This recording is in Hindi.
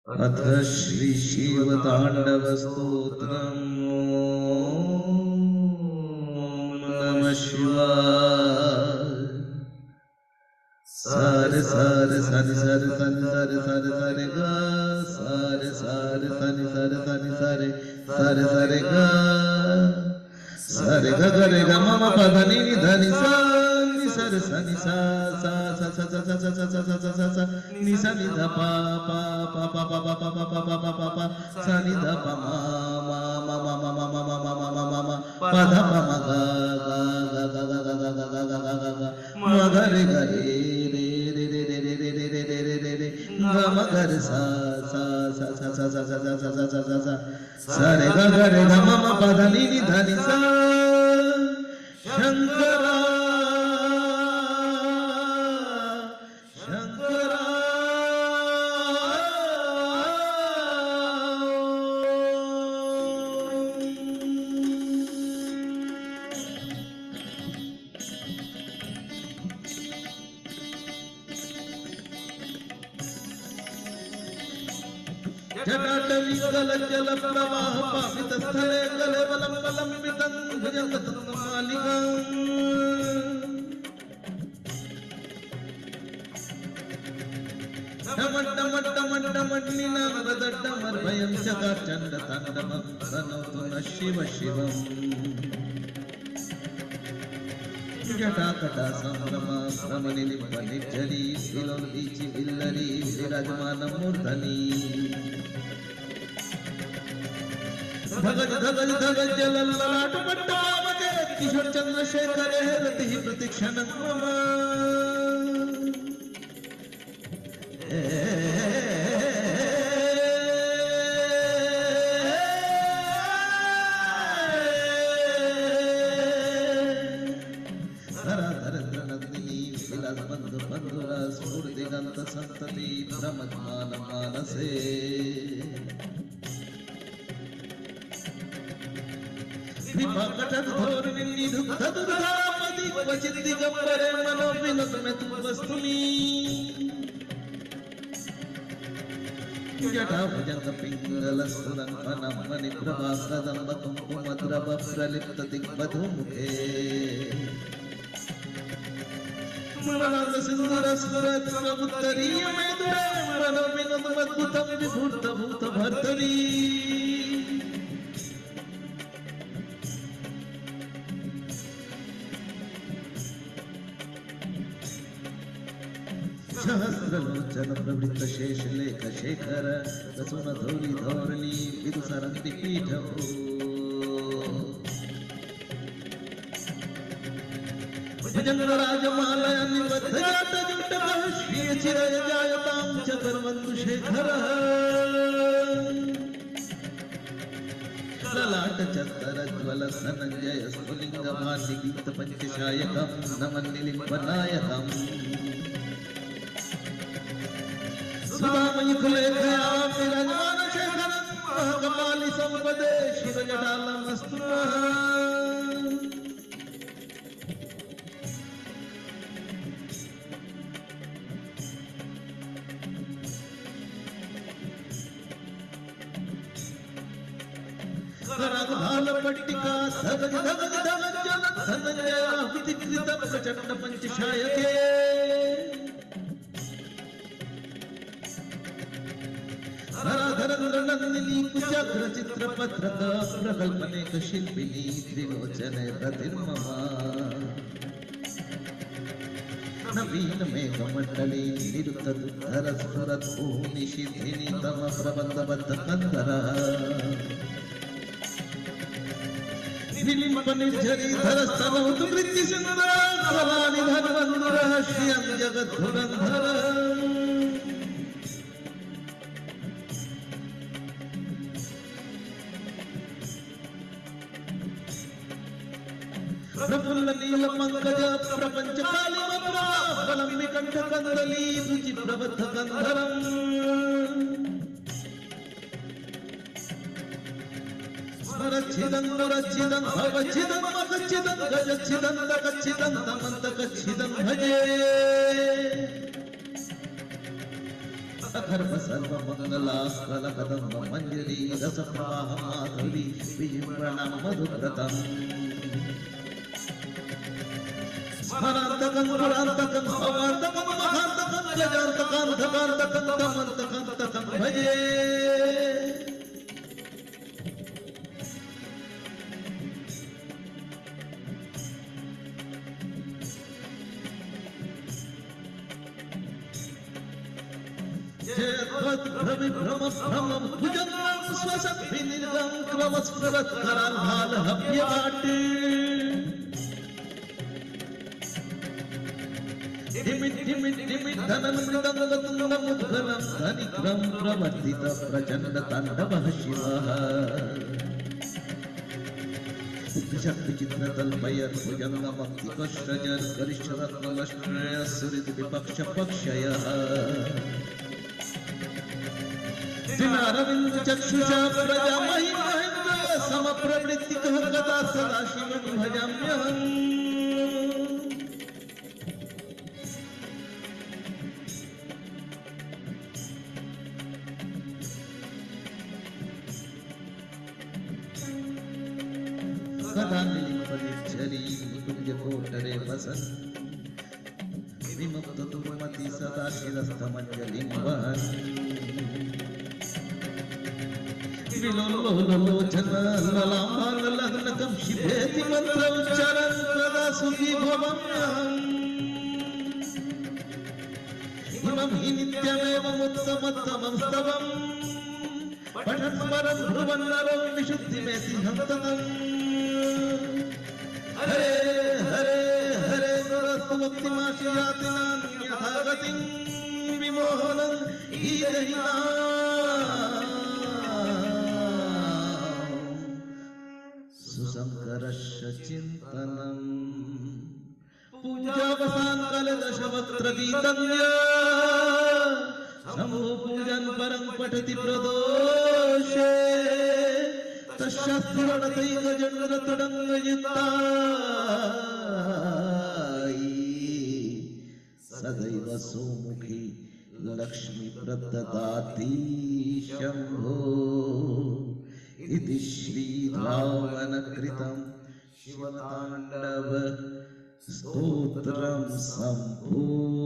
अथ श्री शिवतांडव स्तोत्रम्। नमः शिवाय। सारे सारे सारे सारे सारे सारे सारे सारे गा सारे सारे सारे सारे सारे सारे सारे सारे गा सारे ग ग रे ग म म प ध नि नि ध नि सा नि सा रे सा नि सा सा सा सा सा सा सा सा सा सा सा सा नि सा नि ध प प प प प प प प प प प प सा नि ध प म म म म म म म म म म म म प ध प म ग ग ग ग ग ग ग ग ग ग ग म ग रे ग रे रे रे रे रे रे रे रे रे रे रे रे रे ग म ग रे सा सा सा सा सा सा सा सा सा सा सा सा सा सा रे ग ग रे ग म म प ध नि नि ध नि सा शंकरा शंकरा जटाटवी गलज्जल प्रवाह पावित स्थले कलेवलं कलम्बितं भुजगतमालिकाम् डमड्डमड्डमड्डमड्निनादड्डमर्भयं चकारचण्डताण्डवं तनोतु नः शिव शिवम् जटाकटा संभ्रमा भ्रमनिलिम्बनिर्झरी विलोलीचि विल्लरी विराजमानमूर्धनि धगज धगज धगज जलल्ललाट पट्टावके किशोर चंद्रशेखर रतिः प्रतिक्षणं मम धराधरनंदिनी विलासबंधु बंधुरा स्फूर्तिगंत संतति भ्रमद्मान मानसे धोरणी निधुक्त दुर्धामदि क्वचित् दिगंबरे मनो विनोदमे तु वस्तुनि जटा भुजंग पिंगल स्फुरन् वनं मणिप्रभा कदम्ब कुङ्कुमद्रव प्रलिप्त दिग्बधूमुखे मृणाल सिंदूर स्फुरत् उत्तरीय मेदुरे मनो विनोदमद्भुतं विभूत भूत भर्तरी सहस्रलोचन प्रवृत्त शेषलेख शेखर रसुन धौरी धौरणी विदुसरन्ति पीठो भुजंग राजमालय निबद्ध जात जुटः श्रिय चिरय जायतां चतुर्वन्तु शेखरः ललाट चत्तर ज्वल धनञ्जय स्फुलिंग भाण्डिगीत पंचशायकं नमन्निलिम्बनायकम् सुधामयुगलेखया विराजमान शेखरं महकपालि संपदे शिवजटालमस्तु कराधाल पट्टिका धगज धगज धगज जल धनंजय विधिकृत प्रचंड पंचशायके धराधर नंदिनी कुचक्र चित्रपत्रक प्रकल्पनेक शिल्पिनी त्रिलोचने रतिर्ममा नवीन मेघमण्डली निरुक्त दुद्धर स्फुरत् भूमि शिथिनी तम प्रबन्धबद्ध कंदरा निलिम्ब निर्झरी धरस्तनौतु वृत्ति सुन्दरा फलानि धन्वन्तरः श्रियं जगद्धुरन्धरः प्रफुल्ल नील पंकज प्रपंच कालिमप्रा फलं विकण्ठ कंदली रुचि प्रबद्ध कंधरम् स्मरच्छिदं दुरच्छिदं भवच्छिदं मगच्छिदं गजच्छिदं दगच्छिदं तमन्तकच्छिदं भजे अखर्व सर्व मंगला स्कल कदम्ब मंजरी रस प्रवाह माधुरी विजिम्रणं मधुव्रतम् स्मरान्तकं पुरान्तकं भवान्तकं महान्तकं गजान्तकं धकान्तकं दमन्तकं ततं भजे भ्रमं भुजंगं स्वशक्तिनिर्गं क्रमस्फुरत्करान्भालहव्यपाटे धिमित् धनं मृदङ्गतुङ्गमुद्गलं धनिक्रं प्रवर्तित प्रचण्डताण्डवः शिवः शक्तिचित्रतल्पयत् भुजङ्गमक्तिकश्रजत् करिष्ठरत्नलक्ष्म्यः सुहृद्विपक्षपक्षयः दिनारविंद चक्षुषा प्रजा महिमेन्द्र समप्रवृत्तिकः गता सदा शिवं भजाम्यहम् सदा नीलिमपरिच्छरी निकुञ्जकोटरे वसन् विमुक्ततुमति सदा शिरस्तमञ्जलिं वहन् विलोलोलोचनललाम्भालग्नकं शिवेति मन्त्रोच्चारन् सदा सुखी भवाम्यहम् इमं हि नित्यमेवमुत्तमोत्तमं स्तवम् पठन् स्मरन् ब्रुवन् नरो विशुद्धिमेति सन्ततम् हरे हरे हरे नरस्तु मुक्तिमाशयाति नान्यथा गतिं विमोहनं ईदहिना सुशंकरस्य चिन्तनम् पूजावसान काले दशवक्त्र गीतज्ञ शंभु पूजन परं पठति प्रदोषे तस्यास्थिरणतैक जन्मतडङ्गयुक्तायि सदैव सुमुखी लक्ष्मी प्रददाति शंभो इति श्री रावणकृतं शिवताण्डव स्तोत्रं सम्पूर्णम्।